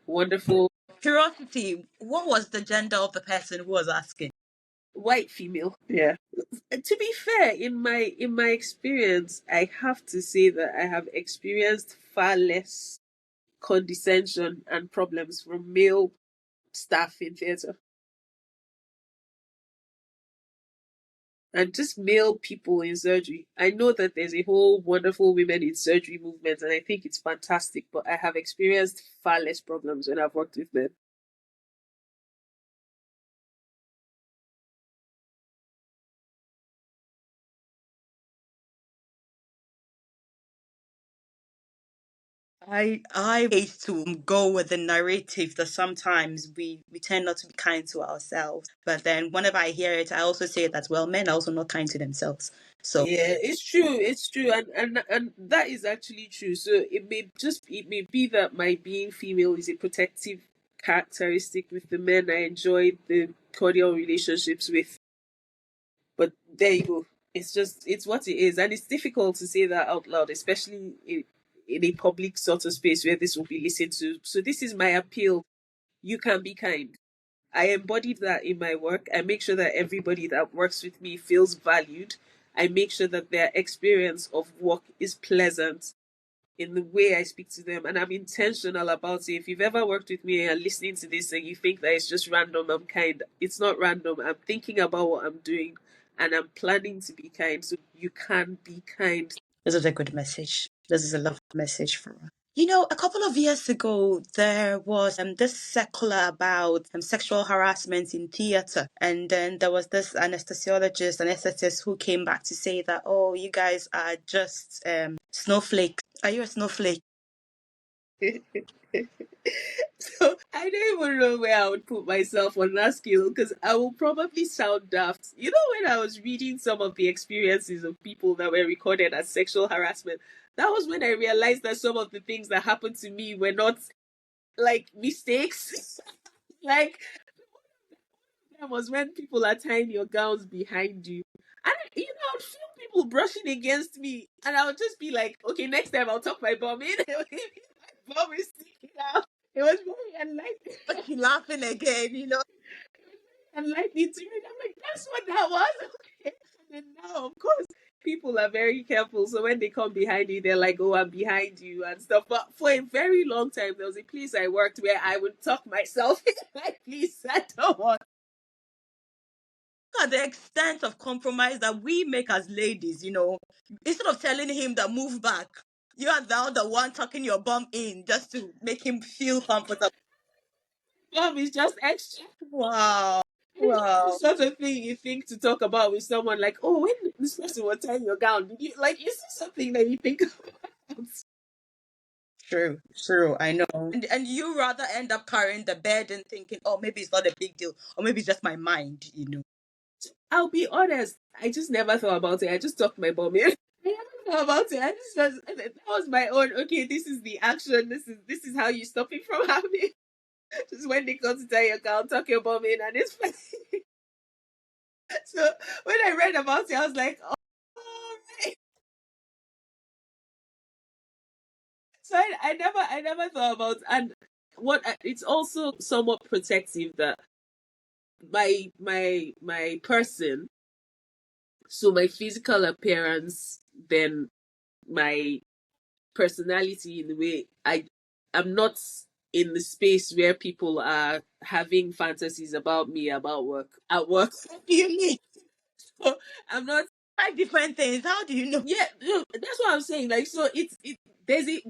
wonderful Curiosity, what was the gender of the person who was asking? white female. Yeah. To be fair, in my experience, I have to say that I have experienced far less condescension and problems from male staff in theatre and just male people in surgery. I know that there's a whole wonderful women in surgery movement, and I think it's fantastic, but I have experienced far less problems when I've worked with them. I hate to go with the narrative that sometimes we tend not to be kind to ourselves. But then whenever I hear it, I also say that, well, men are also not kind to themselves. So Yeah, it's true. It's true, and that is actually true. So it may be that my being female is a protective characteristic with the men I enjoy the cordial relationships with. But there you go. It's what it is, and it's difficult to say that out loud, especially in a public sort of space where this will be listened to. So this is my appeal. You can be kind. I embodied that in my work. I make sure that everybody that works with me feels valued. I make sure that their experience of work is pleasant in the way I speak to them. And I'm intentional about it. If you've ever worked with me and listening to this and you think that it's just random, I'm kind. It's not random. I'm thinking about what I'm doing and I'm planning to be kind. So you can be kind. this is a good message. This is a lovely message for us. A couple of years ago, there was this circular about sexual harassment in theatre. And then there was this anesthesiologist, anesthetist, who came back to say that, oh, you guys are just snowflakes. Are you a snowflake? So I don't even know where I would put myself on that scale because I will probably sound daft. When I was reading some of the experiences of people that were recorded as sexual harassment, that was when I realized that some of the things that happened to me were not like mistakes. Like that was when people are tying your gowns behind you. And I'd feel people brushing against me, and I would just be like, okay, next time I'll tuck my bum in. My bum is sticking out. It was very unlikely, But you laughing again, you know. unlikely to me. I'm like, that's what that was. Okay. And now, of course, people are very careful. So when they come behind you, they're like, oh, I'm behind you and stuff. But for a very long time, there was a place I worked where I would tuck myself in. Like, please, I don't want. Look at the extent of compromise that we make as ladies, you know. Instead of telling him that move back, you are now the one tucking your bum in just to make him feel comfortable. Bum is just extra. Wow. It's not the Wow. sort of thing you think to talk about with someone like, oh, when this person was tying your gown, did you like? Is this something that you think about? True, true. I know. And you rather end up carrying the bed and thinking, oh, maybe it's not a big deal, or maybe it's just my mind, you know. I'll be honest. I just never thought about it. I just tucked my bum in. I never thought about it. I just was that was my own. Okay, this is the action. This is how you stop it from happening. Just when they come to tie your gown, tuck your bum in, and it's fine. So when I read about it, I was like, oh. Right. So I never thought about, and it's also somewhat protective that my person, so my physical appearance, then my personality in the way I'm not in the space where people are having fantasies about me about work at work. You mean So I'm not. five different things? How do you know? Yeah, no, that's what I'm saying. Like, so there's a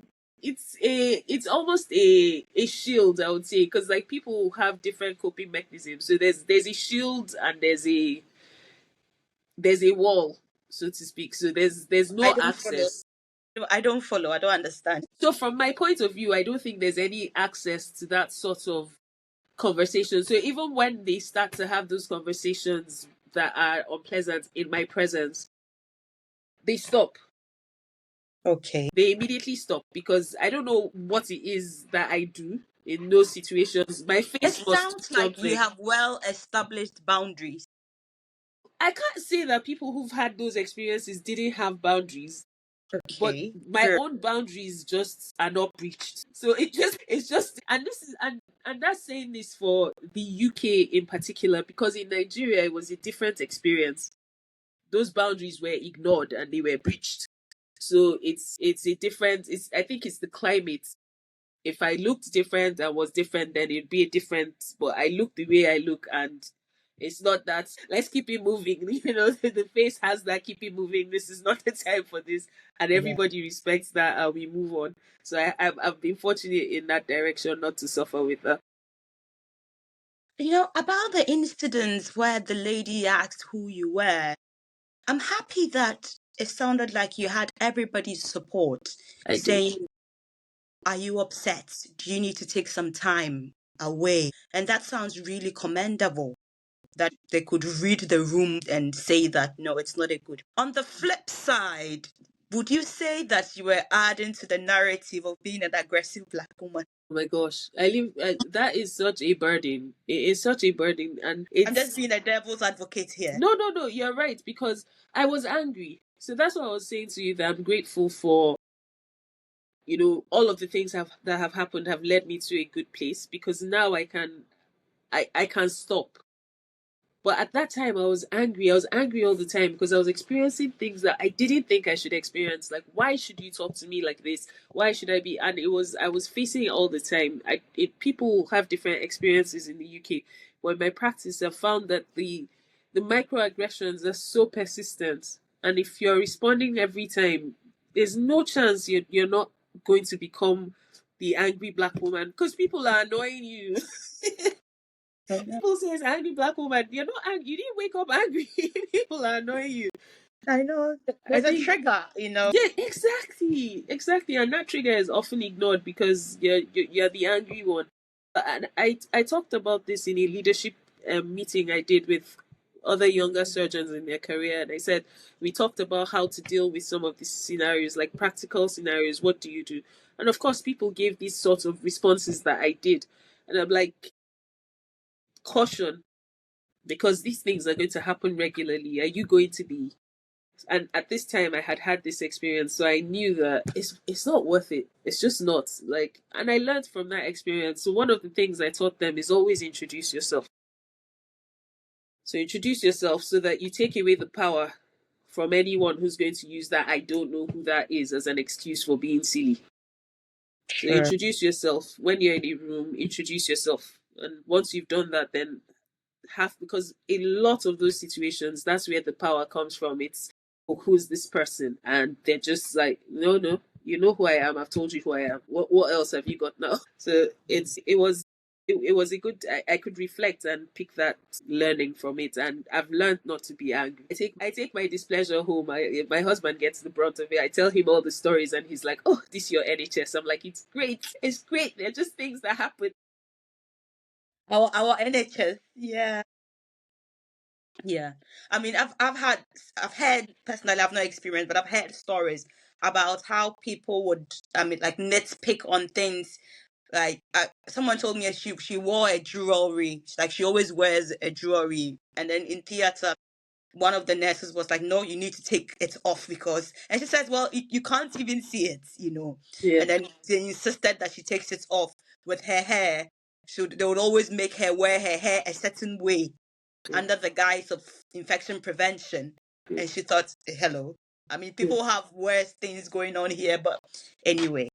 it's almost a shield, I would say, because like people have different coping mechanisms. So there's a shield and there's a wall, so to speak. So there's I no don't follow. access. I don't follow. I don't understand. So from my point of view, I don't think there's any access to that sort of conversation. So even when they start to have those conversations that are unpleasant in my presence, they stop. Okay. They immediately stop because I don't know what it is that I do in those situations. My It face must do sounds like you something. have well established boundaries. I can't say that people who've had those experiences didn't have boundaries, but Okay. my Good. own boundaries just are not breached. So it's just, and this is and that's saying this for the UK in particular, because in Nigeria it was a different experience. Those boundaries were ignored and they were breached. So it's a different. It's I think it's the climate. If I looked different and was different, then it'd be a different. But I look the way I look, and it's not that. Let's keep it moving. You know, the face has that keep it moving. This is not the time for this, and Yeah. everybody respects that, and we move on. So I've been fortunate in that direction, not to suffer with that. You know, about the incidents where the lady asked who you were, I'm happy that it sounded like you had everybody's support I did. saying, are you upset? Do you need to take some time away? And that sounds really commendable that they could read the room and say that, no, it's not a good. On the flip side, would you say that you were adding to the narrative of being an aggressive black woman? Oh my gosh, I live. That is such a burden. It is such a burden, and I'm just it's being a devil's advocate here. no. You're right, because I was angry. So that's what I was saying to you, that I'm grateful for, all of the things that have happened have led me to a good place, because now I can stop. But at that time, I was angry. I was angry all the time because I was experiencing things that I didn't think I should experience. Like, why should you talk to me like this? Why should I be? And I was facing it all the time. People have different experiences in the UK. But in my practice, I've found that the microaggressions are so persistent. And if you're responding every time, there's no chance you're not going to become the angry black woman, because people are annoying you. People say it's angry black woman. You're not angry. You didn't wake up angry. People are annoying you. I know I there's a think, trigger, you know. yeah, exactly, and that trigger is often ignored because you're the angry one. And I talked about this in a leadership meeting I did with other younger surgeons in their career, and I said we talked about how to deal with some of these scenarios, like practical scenarios. What do you do? And of course, people gave these sorts of responses that I did, and I'm like, caution, because these things are going to happen regularly. Are you going to be And at this time I had had this experience, so I knew that it's not worth it. It's just not, like, and I learned from that experience. So one of the things I taught them is always introduce yourself. So introduce yourself so that you take away the power from anyone who's going to use that "I don't know who that is" as an excuse for being silly. So Sure. introduce yourself when you're in a room. Introduce yourself, and once you've done that, then have, because a lot of those situations, that's where the power comes from. It's, oh, who's this person, and they're just like, no, no, you know who I am. I've told you who I am. What else have you got now? So it was a good. I could reflect and pick that learning from it, and I've learned not to be angry. I take my displeasure home. My husband gets the brunt of it. I tell him all the stories, and he's like, "Oh, this your NHS." I'm like, "It's great. It's great. They're just things that happen." Our NHS. Yeah. Yeah. I mean, I've heard personally, I've not experienced, but I've heard stories about how people would, I mean, like nitpick on things. Like someone told me she wore a jewelry, like she always wears a jewelry, and then in theater, one of the nurses was like, "No, you need to take it off because," and she says, "Well, you can't even see it, you know." Yeah, And then they insisted that she takes it off with her hair. So they would always make her wear her hair a certain way yeah, under the guise of infection prevention. yeah. And she thought, hello. I mean, Yeah. people have worse things going on here, but anyway.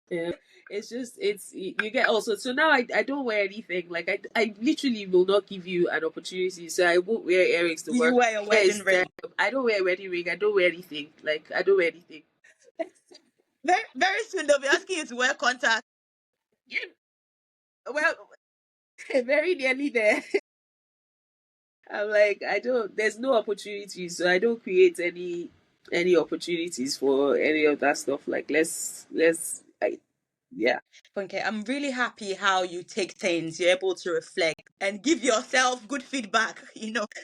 Yeah, it's just you get also. So now I don't wear anything. Like I literally will not give you an opportunity. So I won't wear earrings to Do you work. wear your wedding Yes, ring? I don't wear a wedding ring. I don't wear anything. Like I don't wear anything. Very, very soon they'll be asking you to wear contacts. Yeah, well, very nearly there. I'm like, I don't. There's no opportunities, so I don't create any opportunities for any of that stuff. Like yeah. Okay, I'm really happy how you take things, you're able to reflect and give yourself good feedback.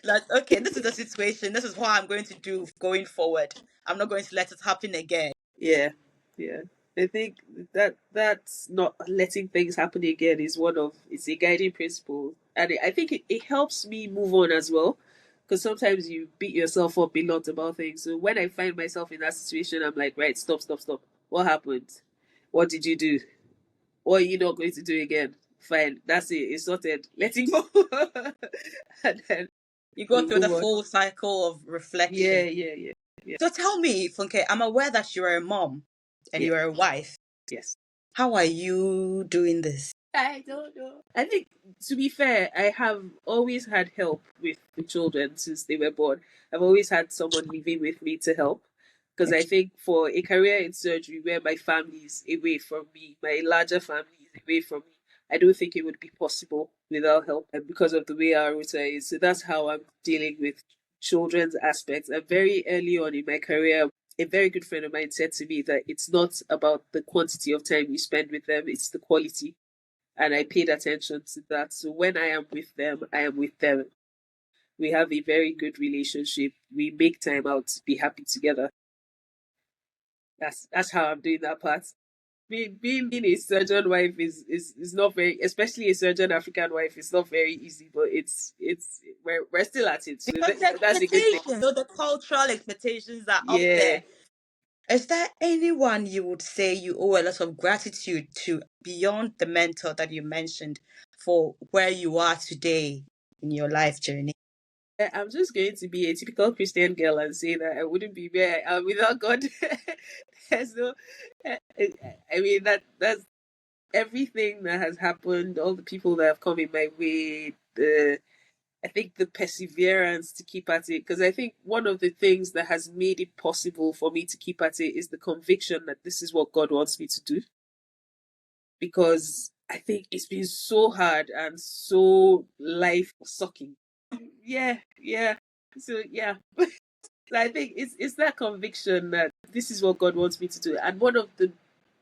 Like, okay, this is the situation, this is what I'm going to do going forward. I'm not going to let it happen again. Yeah, yeah. I think that's not letting things happen again is one of, it's a guiding principle, and I think it helps me move on as well. Because sometimes you beat yourself up a lot about things. So when I find myself in that situation, I'm like, right, stop, stop, stop. What happened? What did you do? What are you not going to do again? Fine, that's it. It's sorted. Let it go, and then You go we through the move on. full cycle of Yeah, reflection. yeah, yeah, yeah, So tell me, Funke, I'm aware that you're a mom and yeah. you're a wife. Yes. How are you doing this? I don't know. I think, to be fair, I have always had help with the children since they were born. I've always had someone living with me to help. Because I Okay. think for a career in surgery where my family is away from me, my larger family is away from me, I don't think it would be possible without help, and because of the way our rota is. So that's how I'm dealing with children's aspects. And very early on in my career, a very good friend of mine said to me that it's not about the quantity of time you spend with them, it's the quality, and I paid attention to that. So when I am with them, I am with them. We have a very good relationship. We make time out to be happy together. That's how I'm doing that part. Being a surgeon wife is not very, especially a surgeon African wife. It's not very easy, but it's we're still at it. So Because the that's a good thing. expectations, the cultural expectations are up Yeah. there. Is there anyone you would say you owe a lot of gratitude to beyond the mentor that you mentioned for where you are today in your life journey? I'm just going to be a typical Christian girl and say that I wouldn't be where I am without God. So, I mean that's everything that has happened, all the people that have come in my way, the I think the perseverance to keep at it. Because I think one of the things that has made it possible for me to keep at it is the conviction that this is what God wants me to do. Because I think it's been so hard and so life sucking. Yeah, yeah. So yeah, so I think it's that conviction that this is what God wants me to do. And one of the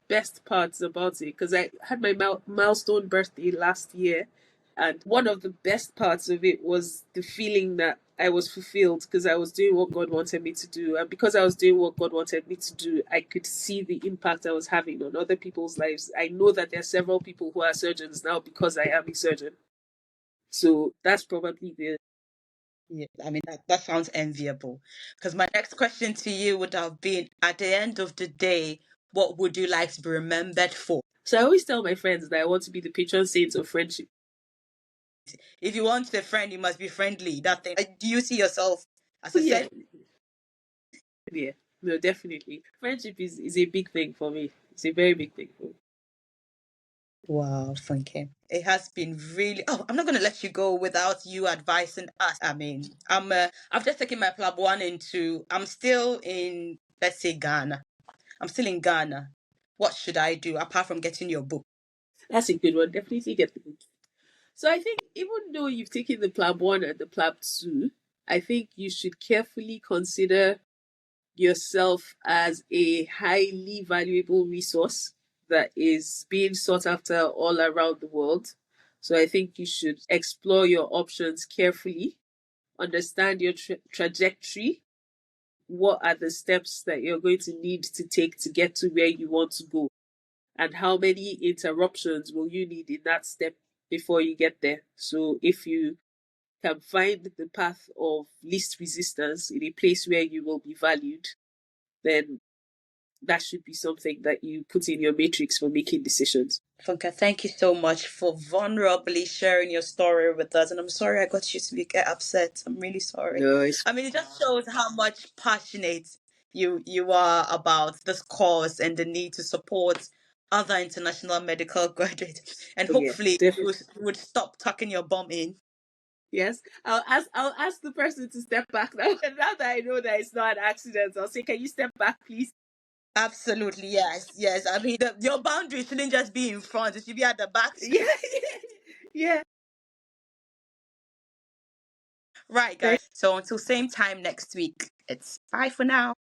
best parts about it, because I had my milestone birthday last year, and one of the best parts of it was the feeling that I was fulfilled because I was doing what God wanted me to do. And because I was doing what God wanted me to do, I could see the impact I was having on other people's lives. I know that there are several people who are surgeons now because I am a surgeon. So that's probably the Yeah, I mean, that sounds enviable. Because my next question to you would have been, at the end of the day, what would you like to be remembered for? So I always tell my friends that I want to be the patron saint of friendship. If you want a friend, you must be friendly. That thing. Do you see yourself as Oh, a yeah, set? yeah, no, definitely. Friendship is a big thing for me. It's a very big thing for me. Wow, Funke. It has been really. Oh, I'm not going to let you go without you advising us. I mean, I've just taken my Plab 1 and 2. I'm still in, let's say, Ghana. I'm still in Ghana. What should I do apart from getting your book? That's a good one. Definitely get the book. So I think even though you've taken the Plab 1 and the Plab 2, I think you should carefully consider yourself as a highly valuable resource that is being sought after all around the world. So I think you should explore your options carefully, understand your trajectory, what are the steps that you're going to need to take to get to where you want to go, and how many interruptions will you need in that step before you get there. So if you can find the path of least resistance in a place where you will be valued, then that should be something that you put in your matrix for making decisions. Funka, thank you so much for vulnerably sharing your story with us. And I'm sorry I got you to get upset. I'm really sorry. No, it's I mean, it just shows how much passionate you are about this cause and the need to support other international medical graduates. And yes, hopefully definitely. you would stop tucking your bum in. Yes, I'll ask the person to step back now. And now that I know that it's not an accident, I'll say, "Can you step back, please?" Absolutely, yes, yes. I mean, your boundary shouldn't just be in front; it should be at the back too. Yeah, yeah. Right, Thank guys. So until same time next week, it's bye for now.